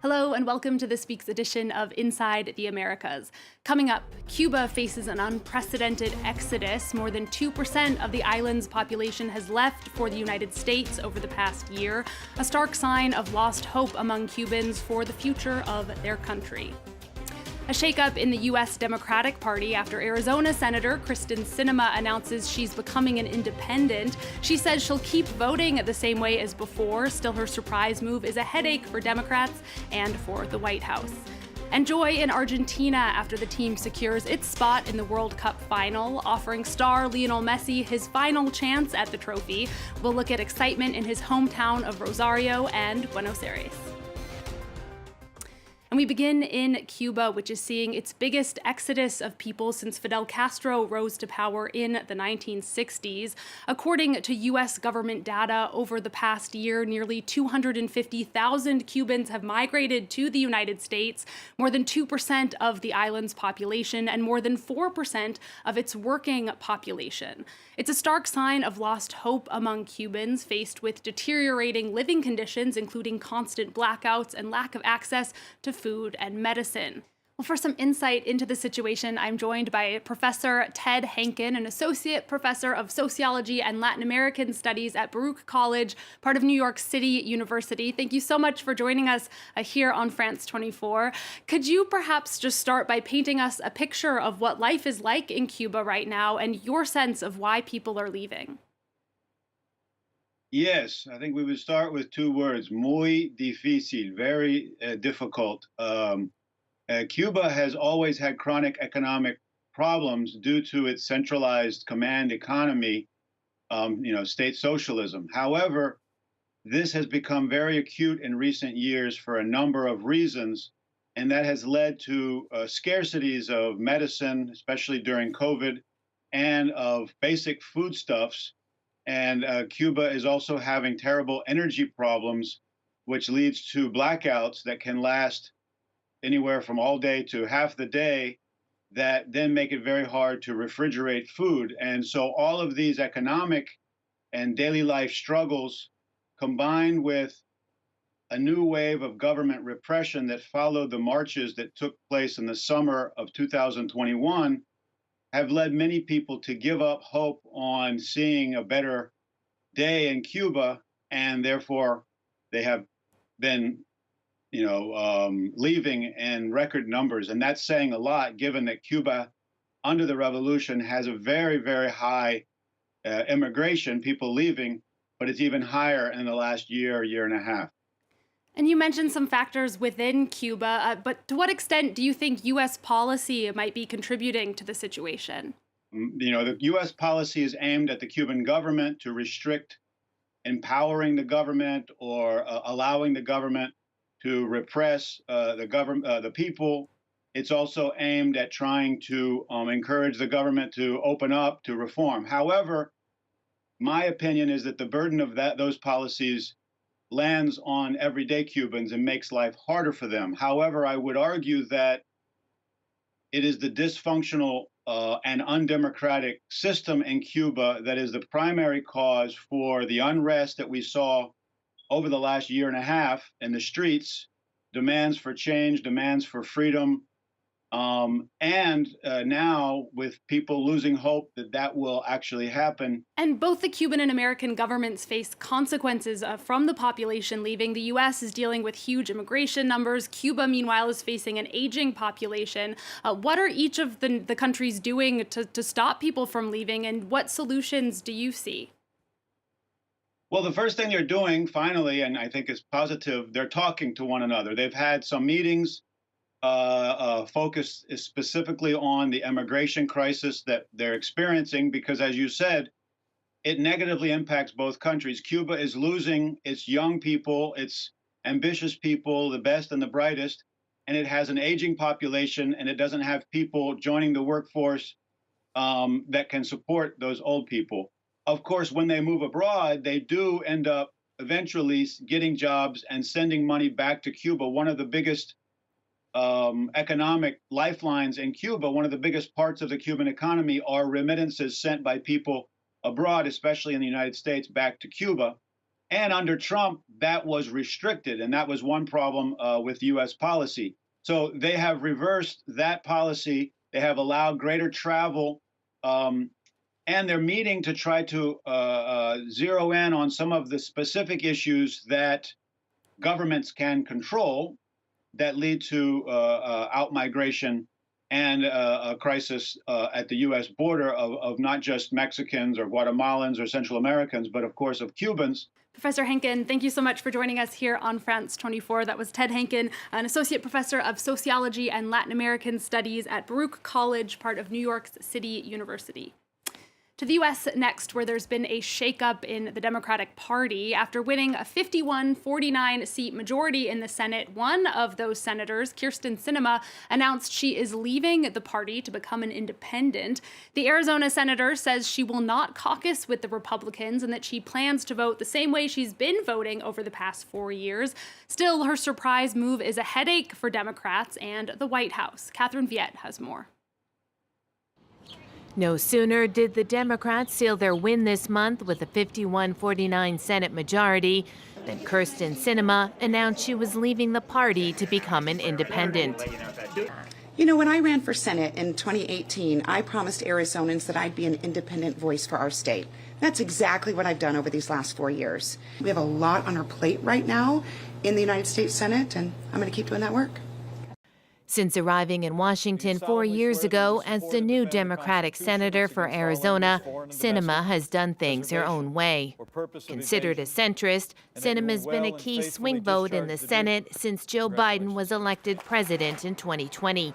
Hello and welcome to this week's edition of Inside the Americas. Coming up, Cuba faces an unprecedented exodus. More than 2% of the island's population has left for the United States over the past year, a stark sign of lost hope among Cubans for the future of their country. A shakeup in the U.S. Democratic Party after Arizona Senator Kristen Sinema announces she's becoming an independent. She says she'll keep voting the same way as before. Still, her surprise move is a headache for Democrats and for the White House. And joy in Argentina after the team secures its spot in the World Cup final, offering star Lionel Messi his final chance at the trophy. We'll look at excitement in his hometown of Rosario and Buenos Aires. And we begin in Cuba, which is seeing its biggest exodus of people since Fidel Castro rose to power in the 1960s. According to U.S. government data, over the past year, nearly 250,000 Cubans have migrated to the United States, more than 2% of the island's population and more than 4% of its working population. It's a stark sign of lost hope among Cubans faced with deteriorating living conditions, including constant blackouts and lack of access to food and medicine. Well, for some insight into the situation, I'm joined by Professor Ted Hanken, an associate professor of sociology and Latin American studies at Baruch College, part of New York City University. Thank you so much for joining us here on France 24. Could you perhaps just start by painting us a picture of what life is like in Cuba right now and your sense of why people are leaving? Yes, I think we would start with two words, muy difícil, very difficult. Cuba has always had chronic economic problems due to its centralized command economy, state socialism. However, this has become very acute in recent years for a number of reasons, and that has led to scarcities of medicine, especially during COVID, and of basic foodstuffs. And Cuba is also having terrible energy problems, which leads to blackouts that can last anywhere from all day to half the day, that then make it very hard to refrigerate food. And so all of these economic and daily life struggles, combined with a new wave of government repression that followed the marches that took place in the summer of 2021, have led many people to give up hope on seeing a better day in Cuba, and therefore they have been, leaving in record numbers. And that's saying a lot, given that Cuba, under the revolution, has a very, very high immigration, people leaving, but it's even higher in the last year and a half. And you mentioned some factors within Cuba, but to what extent do you think U.S. policy might be contributing to the situation? The U.S. policy is aimed at the Cuban government to restrict empowering the government or allowing the government to repress the people. It's also aimed at trying to encourage the government to open up, to reform. However, my opinion is that the burden of those policies lands on everyday Cubans and makes life harder for them. However, I would argue that it is the dysfunctional and undemocratic system in Cuba that is the primary cause for the unrest that we saw over the last year and a half in the streets, demands for change, demands for freedom, and now with people losing hope that that will actually happen. And both the Cuban and American governments face consequences from the population leaving. The U.S. is dealing with huge immigration numbers. Cuba, meanwhile, is facing an aging population. What are each of the countries doing to stop people from leaving, and what solutions do you see? Well, the first thing they're doing, finally, and I think is positive, they're talking to one another. They've had some meetings focused specifically on the immigration crisis that they're experiencing, because, as you said, it negatively impacts both countries. Cuba is losing its young people, its ambitious people, the best and the brightest, and it has an aging population, and it doesn't have people joining the workforce that can support those old people. Of course, when they move abroad, they do end up eventually getting jobs and sending money back to Cuba. One of the biggest economic lifelines in Cuba, one of the biggest parts of the Cuban economy, are remittances sent by people abroad, especially in the United States, back to Cuba. And under Trump, that was restricted, and that was one problem with U.S. policy. So they have reversed that policy. They have allowed greater travel, and they're meeting to try to zero in on some of the specific issues that governments can control that lead to outmigration and a crisis at the U.S. border of not just Mexicans or Guatemalans or Central Americans, but of course of Cubans. Professor Hanken, thank you so much for joining us here on France 24. That was Ted Hanken, an associate professor of sociology and Latin American studies at Baruch College, part of New York City University. To the U.S. next, where there's been a shakeup in the Democratic Party. After winning a 51-49 seat majority in the Senate, one of those senators, Kyrsten Sinema, announced she is leaving the party to become an independent. The Arizona senator says she will not caucus with the Republicans and that she plans to vote the same way she's been voting over the past 4 years. Still, her surprise move is a headache for Democrats and the White House. Catherine Viette has more. No sooner did the Democrats seal their win this month with a 51-49 Senate majority than Kyrsten Sinema announced she was leaving the party to become an independent. You know, when I ran for Senate in 2018, I promised Arizonans that I'd be an independent voice for our state. That's exactly what I've done over these last 4 years. We have a lot on our plate right now in the United States Senate, and I'm going to keep doing that work. Since arriving in Washington 4 years ago as the new Democratic senator for Arizona, Sinema has done things her own way. Considered a centrist, Sinema's been a key swing vote in the Senate since Joe Biden was elected president in 2020.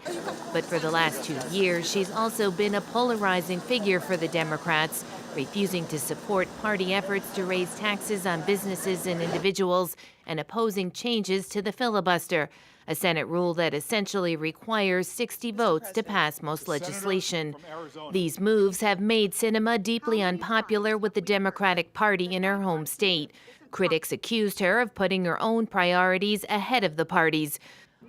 But for the last 2 years, she's also been a polarizing figure for the Democrats, refusing to support party efforts to raise taxes on businesses and individuals and opposing changes to the filibuster, a Senate rule that essentially requires 60 votes to pass most legislation. These moves have made Sinema deeply unpopular with the Democratic Party in her home state. Critics accused her of putting her own priorities ahead of the party's.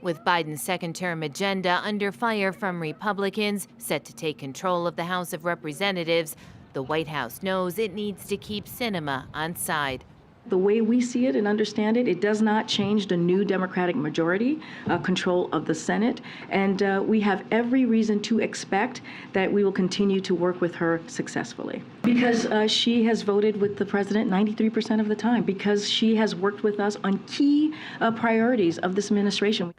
With Biden's second-term agenda under fire from Republicans set to take control of the House of Representatives, the White House knows it needs to keep Sinema on side. The way we see it and understand it, it does not change the new Democratic majority control of the Senate. And we have every reason to expect that we will continue to work with her successfully. Because she has voted with the president 93% of the time, because she has worked with us on key priorities of this administration.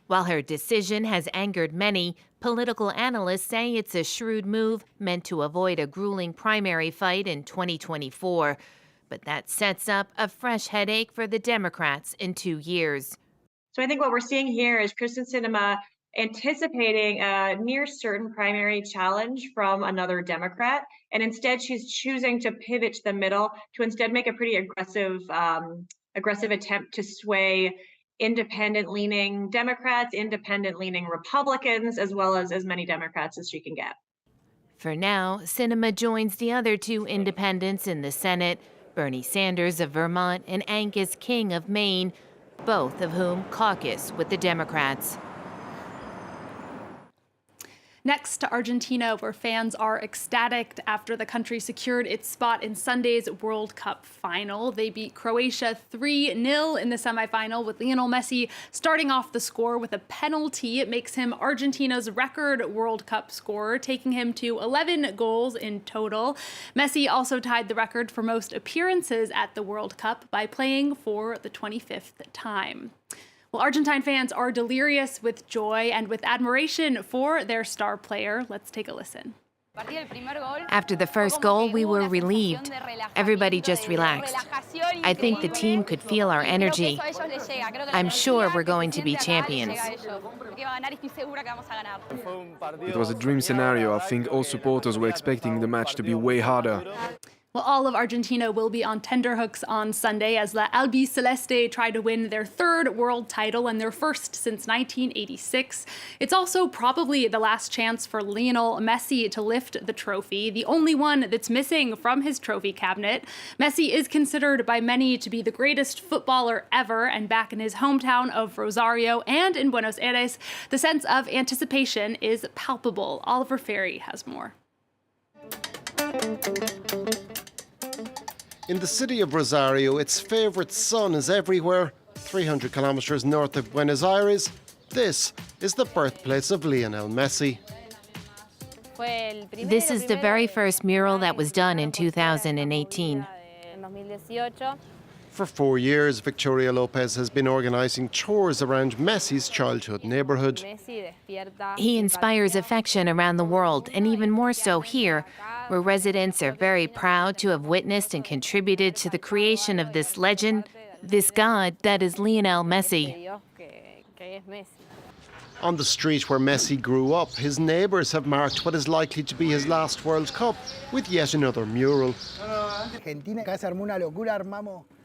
While her decision has angered many, political analysts say it's a shrewd move meant to avoid a grueling primary fight in 2024. But that sets up a fresh headache for the Democrats in 2 years. So I think what we're seeing here is Kyrsten Sinema anticipating a near certain primary challenge from another Democrat, and instead she's choosing to pivot to the middle to instead make a pretty aggressive attempt to sway independent-leaning Democrats, independent-leaning Republicans, as well as many Democrats as she can get. For now, Sinema joins the other two independents in the Senate, Bernie Sanders of Vermont and Angus King of Maine, both of whom caucus with the Democrats. Next to Argentina, where fans are ecstatic after the country secured its spot in Sunday's World Cup final. They beat Croatia 3-0 in the semifinal, with Lionel Messi starting off the score with a penalty. It makes him Argentina's record World Cup scorer, taking him to 11 goals in total. Messi also tied the record for most appearances at the World Cup by playing for the 25th time. Well, Argentine fans are delirious with joy and with admiration for their star player. Let's take a listen. After the first goal, we were relieved. Everybody just relaxed. I think the team could feel our energy. I'm sure we're going to be champions. It was a dream scenario. I think all supporters were expecting the match to be way harder. Well, all of Argentina will be on tenterhooks on Sunday as La Albiceleste try to win their third world title and their first since 1986. It's also probably the last chance for Lionel Messi to lift the trophy, the only one that's missing from his trophy cabinet. Messi is considered by many to be the greatest footballer ever, and back in his hometown of Rosario and in Buenos Aires, the sense of anticipation is palpable. Oliver Ferry has more. In the city of Rosario, its favourite sun is everywhere. 300 kilometres north of Buenos Aires, this is the birthplace of Lionel Messi. This is the very first mural that was done in 2018. For 4 years, Victoria Lopez has been organising tours around Messi's childhood neighbourhood. He inspires affection around the world, and even more so here, where residents are very proud to have witnessed and contributed to the creation of this legend, this god that is Lionel Messi. On the street where Messi grew up, his neighbours have marked what is likely to be his last World Cup with yet another mural.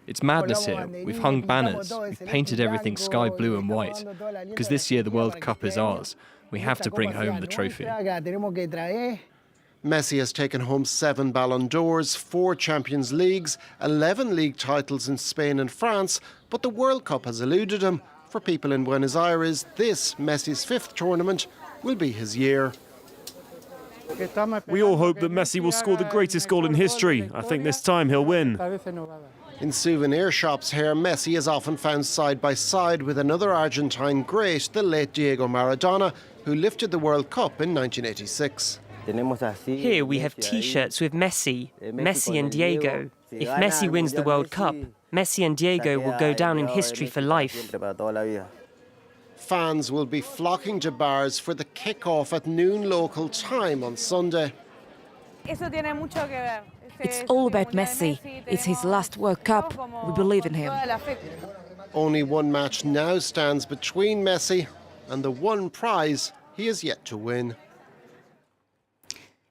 It's madness here. We've hung banners, we've painted everything sky blue and white, because this year the World Cup is ours. We have to bring home the trophy. Messi has taken home 7 Ballon d'Ors, 4 Champions Leagues, 11 league titles in Spain and France, but the World Cup has eluded him. For people in Buenos Aires, this, Messi's 5th tournament, will be his year. We all hope that Messi will score the greatest goal in history. I think this time he'll win. In souvenir shops here, Messi is often found side by side with another Argentine great, the late Diego Maradona, who lifted the World Cup in 1986. Here we have T-shirts with Messi and Diego. If Messi wins the World Cup, Messi and Diego will go down in history for life. Fans will be flocking to bars for the kick-off at noon local time on Sunday. It's all about Messi. It's his last World Cup. We believe in him. Only one match now stands between Messi and the one prize he has yet to win.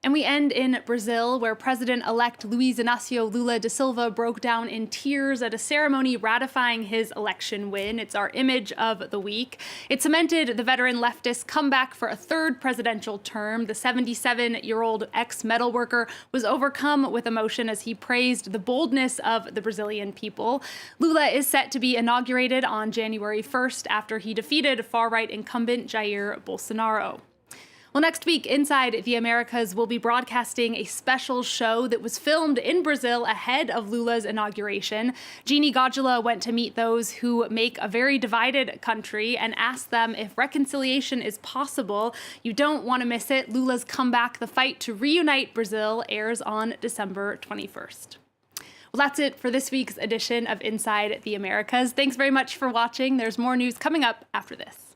And we end in Brazil, where President-elect Luiz Inácio Lula da Silva broke down in tears at a ceremony ratifying his election win. It's our image of the week. It cemented the veteran leftist comeback for a 3rd presidential term. The 77-year-old ex-metal worker was overcome with emotion as he praised the boldness of the Brazilian people. Lula is set to be inaugurated on January 1st after he defeated far-right incumbent Jair Bolsonaro. Well, next week, Inside the Americas will be broadcasting a special show that was filmed in Brazil ahead of Lula's inauguration. Jeannie Godula went to meet those who make a very divided country and asked them if reconciliation is possible. You don't want to miss it. Lula's comeback, the fight to reunite Brazil, airs on December 21st. Well, that's it for this week's edition of Inside the Americas. Thanks very much for watching. There's more news coming up after this.